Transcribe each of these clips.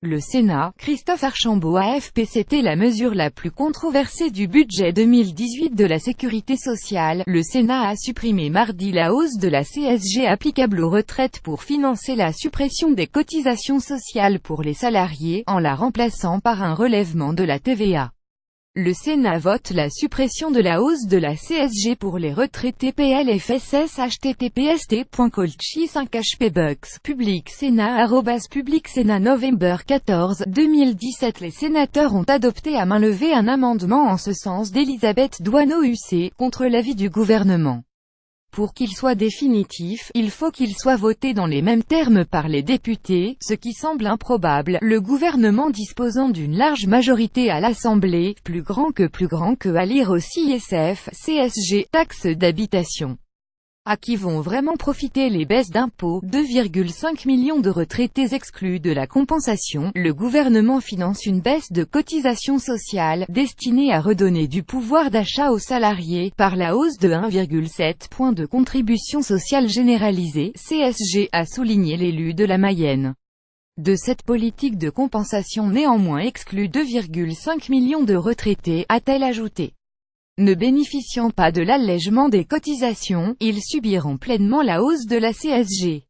Le Sénat, Christophe Archambault AFP. C'était la mesure la plus controversée du budget 2018 de la Sécurité sociale. Le Sénat a supprimé mardi la hausse de la CSG applicable aux retraites pour financer la suppression des cotisations sociales pour les salariés, en la remplaçant par un relèvement de la TVA. Le Sénat vote la suppression de la hausse de la CSG pour les retraités PLFSS. https://colchi5hpbucks public Sénat @public Sénat November 14, 2017. Les sénateurs ont adopté à main levée un amendement en ce sens d'Elisabeth Doineau UC, contre l'avis du gouvernement. Pour qu'il soit définitif, il faut qu'il soit voté dans les mêmes termes par les députés, ce qui semble improbable, le gouvernement disposant d'une large majorité à l'Assemblée, plus grand que à lire aussi ISF, CSG, taxe d'habitation. À qui vont vraiment profiter les baisses d'impôts? 2,5 millions de retraités exclus de la compensation. Le gouvernement finance une baisse de cotisations sociales, destinée à redonner du pouvoir d'achat aux salariés, par la hausse de 1,7 point de contribution sociale généralisée, CSG, a souligné l'élu de la Mayenne. De cette politique de compensation néanmoins exclut 2,5 millions de retraités, a-t-elle ajouté. Ne bénéficiant pas de l'allègement des cotisations, ils subiront pleinement la hausse de la CSG.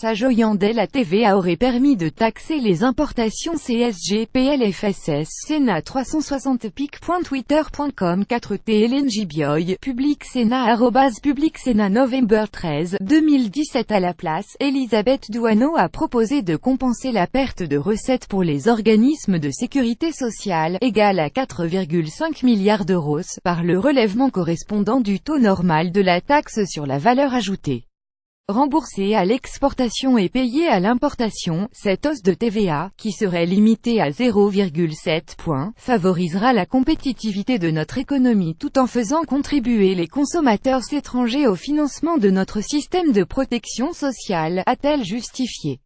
@ajoyandel. La TVA aurait permis de taxer les importations CSG PLFSS. Sénat 360 pic.twitter.com 4T Hélène Gibioy, public Sénat @public Sénat November 13, 2017. À la place, Elisabeth Doineau a proposé de compenser la perte de recettes pour les organismes de sécurité sociale, égale à 4,5 milliards d'euros, par le relèvement correspondant du taux normal de la taxe sur la valeur ajoutée. Remboursée à l'exportation et payée à l'importation, cette hausse de TVA, qui serait limitée à 0,7 points, favorisera la compétitivité de notre économie tout en faisant contribuer les consommateurs étrangers au financement de notre système de protection sociale, a-t-elle justifié.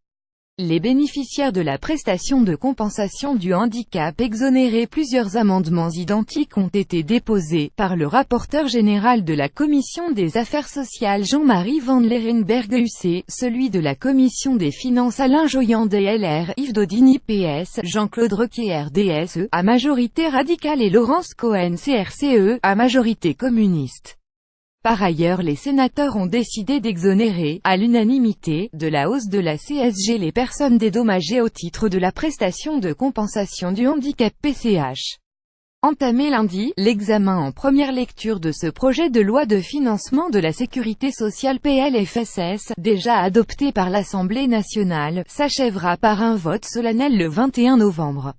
Les bénéficiaires de la prestation de compensation du handicap exonérés. Plusieurs amendements identiques ont été déposés, par le rapporteur général de la Commission des Affaires sociales Jean-Marie Vanlerenberghe UC, celui de la Commission des Finances Alain Joyandet LR, Yves Daudigny PS, Jean-Claude Requier RDSE, à majorité radicale et Laurence Cohen CRCE, à majorité communiste. Par ailleurs, les sénateurs ont décidé d'exonérer, à l'unanimité, de la hausse de la CSG les personnes dédommagées au titre de la prestation de compensation du handicap PCH. Entamé lundi, l'examen en première lecture de ce projet de loi de financement de la sécurité sociale PLFSS, déjà adopté par l'Assemblée nationale, s'achèvera par un vote solennel le 21 novembre.